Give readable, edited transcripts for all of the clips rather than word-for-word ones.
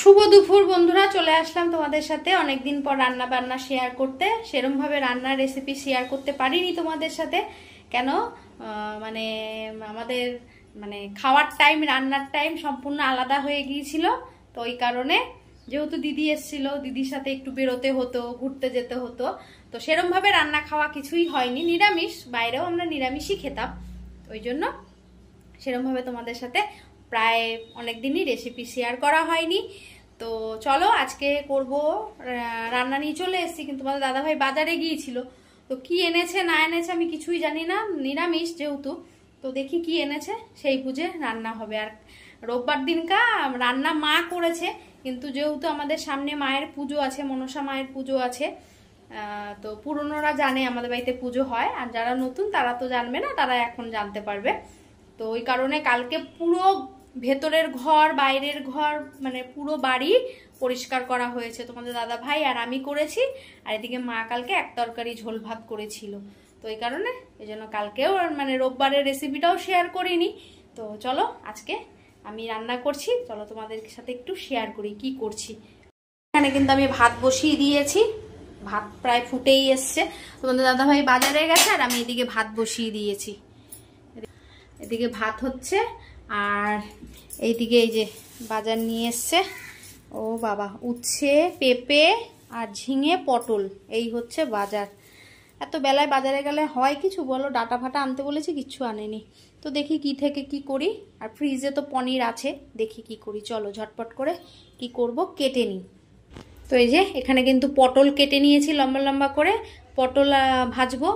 শুভ দুপুর বন্ধুরা, চলে আসলাম তোমাদের সাথে অনেকদিন পর রান্না বান্না শেয়ার করতে। সেরকম ভাবে রান্নার রেসিপি শেয়ার করতে পারিনি তোমাদের সাথে। কেন মানে আমাদের খাওয়ার টাইম, রান্নার টাইম সম্পূর্ণ আলাদা হয়ে গিয়েছিল। তো ওই কারণে যেহেতু দিদি এসেছিল, দিদির সাথে একটু বেরোতে হতো, ঘুরতে যেতে হতো, তো সেরকম ভাবে রান্না খাওয়া কিছুই হয়নি। নিরামিষ, বাইরেও আমরা নিরামিষই খেতাম, ওই জন্য সেরকম ভাবে তোমাদের সাথে প্রায় অনেকদিনই রেসিপি শেয়ার করা হয়নি। তো চলো আজকে করব। রান্না নিয়ে চলে এসেছি, কিন্তু তোমাদের দাদাভাই বাজারে গিয়েছিল, তো কি এনেছে না এনেছে আমি কিছুই জানি না, নিরামিষ যেহেতু। তো দেখি কি এনেছে, সেই বুঝে রান্না হবে। আর রোববার দিনকা রান্না মা করেছে, কিন্তু যেহেতু আমাদের সামনে মায়ের পুজো আছে, মনসা মায়ের পুজো আছে, তো পুরনোরা জানে আমাদের বাড়িতে পুজো হয়, আর যারা নতুন তারা তো জানবে না, তারা এখন জানতে পারবে। তো ওই কারণে কালকে পুরো ভেতরের ঘর, বাইরের ঘর, পুরো বাড়ি পরিষ্কার করা হয়েছে। তোমাদের দাদা ভাই আর আমি করেছি, আর এদিকে মা কালকে এক তরকারি ঝোল ভাত করেছিল। তো এই কারণে এই জন্য কালকেও রোববারের রেসিপিটাও শেয়ার করিনি। তো চলো আজকে আমি রান্না করছি, চলো তোমাদের সাথে একটু শেয়ার করি কি করছি। এখানে কিন্তু আমি ভাত বসিয়ে দিয়েছি, ভাত প্রায় ফুটেই এসছে। তোমাদের দাদা ভাই বাজারে গেছে, আর আমি এদিকে ভাত বসিয়ে দিয়েছি। এদিকে ভাত হচ্ছে, আর এইদিকে এই যে বাজার নিয়ে এসছে। ও বাবা, উচ্ছে, পেঁপে আর ঝিঙে, পটল, এই হচ্ছে বাজার। এত বেলায় বাজারে গেলে হয় কিছু বলো? ডাটা ফাটা আনতে বলেছি, কিচ্ছু আনেনি। তো দেখি কি থেকে কি করি। আর ফ্রিজে তো পনির আছে, দেখি কি করি। চলো ঝটপট করে কি করব কেটে নিই। তো এই যে এখানে কিন্তু পটল কেটে নিয়েছি লম্বা লম্বা করে, পটল ভাজবো।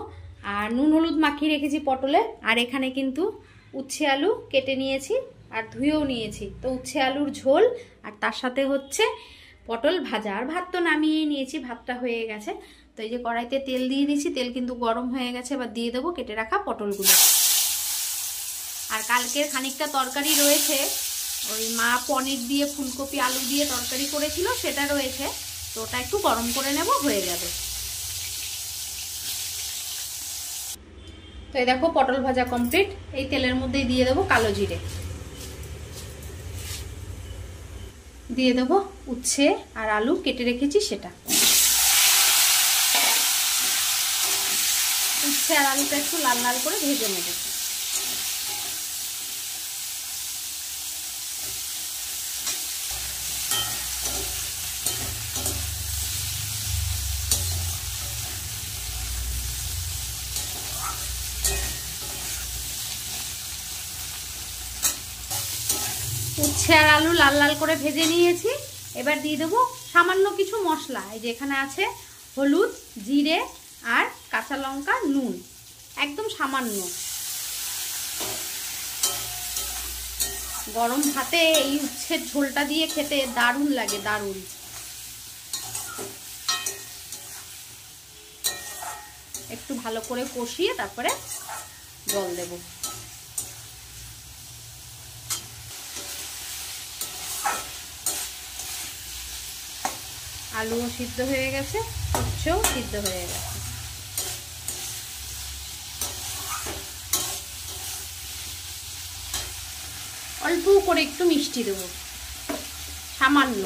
আর নুন হলুদ মাখিয়ে রেখেছি পটলে। আর এখানে কিন্তু উচ্ছে আলু কেটে নিয়েছি আর ধুয়েও নিয়েছি। তো উচ্ছে আলুর ঝোল, আর তার সাথে হচ্ছে পটল ভাজা। আর ভাত তো নামিয়ে নিয়েছি, ভাতটা হয়ে গেছে। তো এই যে কড়াইতে তেল দিয়ে দিয়েছি, তেল কিন্তু গরম হয়ে গেছে। এবার দিয়ে দেবো কেটে রাখা পটলগুলো। আর কালকের খানিকটা তরকারি রয়েছে, ওই মা পনির দিয়ে ফুলকপি আলু দিয়ে তরকারি করেছিল, সেটা রয়েছে। তো ওটা একটু গরম করে নেব, হয়ে যাবে। তো এই দেখো পটল ভাজা কমপ্লিট। এই তেলের মধ্যেই দিয়ে দেবো কালো জিরে, দিয়ে দেবো উচ্ছে আর আলু কেটে রেখেছি সেটা। উচ্ছে আর আলুটা একটু লাল লাল করে ভেজে নেব। উচ্ছে আর আলু লাল লাল করে ভেজে নিয়েছি। এবার দিয়ে দেবো সামান্য কিছু মশলা। এই যে এখানে আছে হলুদ, জিরে আর কাঁচা লঙ্কা, নুন, একদম সামান্য। গরম ভাতে এই উচ্ছের ঝোলটা দিয়ে খেতে দারুণ লাগে, দারুণ। একটু ভালো করে কষিয়ে তারপরে জল দেব। আলুও সিদ্ধ হয়ে গেছে, উচ্ছেও সিদ্ধ হয়ে গেছে। অল্প করে একটু মিষ্টি দেবো, সামান্য।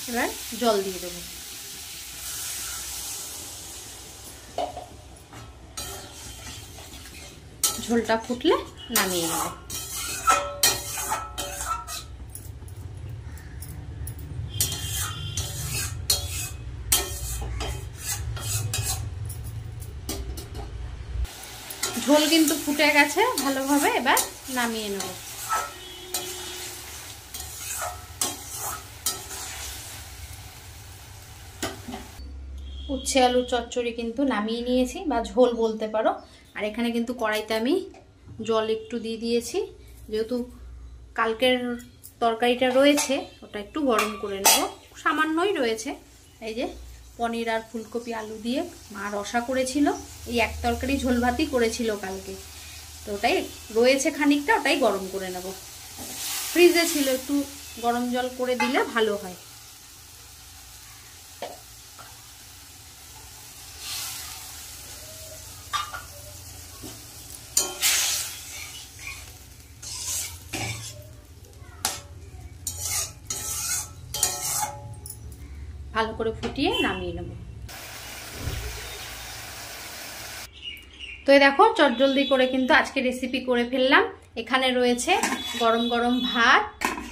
এবার জল দিয়ে দেবো। ঝোলটা ফুটলে নামিয়ে নেব। ঝোল কিন্তু ফুটে গেছে ভালোভাবে, এবার নামিয়ে নেব। উচ্ছে আলুর চচ্চড়ি কিন্তু নামিয়ে নিয়েছি, বা ঝোল বলতে পারো। আর এখানে কিন্তু কড়াইতে আমি জল একটু দিয়ে দিয়েছি, যেহেতু কালকের তরকারিটা রয়েছে, ওটা একটু গরম করে নেব। সামান্যই রয়েছে। এই যে পনির আর ফুলকপি আলু দিয়ে মা রসা করেছিল, এই এক তরকারি ঝোল ভাতই করেছিল কালকে। তো ওটাই রয়েছে খানিকটা, ওটাই গরম করে নেব। ফ্রিজে ছিল, একটু গরম জল করে দিলে ভালো হয়। ভালো করে ফুটিয়ে নামিয়ে নেব। তো এই দেখো চটজলদি করে কিন্তু আজকে রেসিপি করে ফেললাম। এখানে রয়েছে গরম গরম ভাত,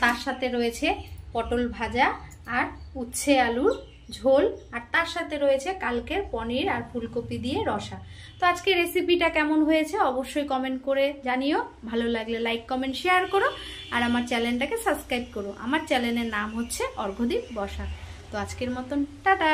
তার সাথে রয়েছে পটল ভাজা আর উচ্ছে আলুর ঝোল, আর তার সাথে রয়েছে কালকের পনির আর ফুলকপি দিয়ে রসা। তো আজকে রেসিপিটা কেমন হয়েছে অবশ্যই কমেন্ট করে জানিও। ভালো লাগলে লাইক কমেন্ট শেয়ার করো, আর আমার চ্যানেলটাকে সাবস্ক্রাইব করো। আমার চ্যানেলের নাম হচ্ছে অর্ঘ্যদীপ বসা। তো আজকের মতন টাটা।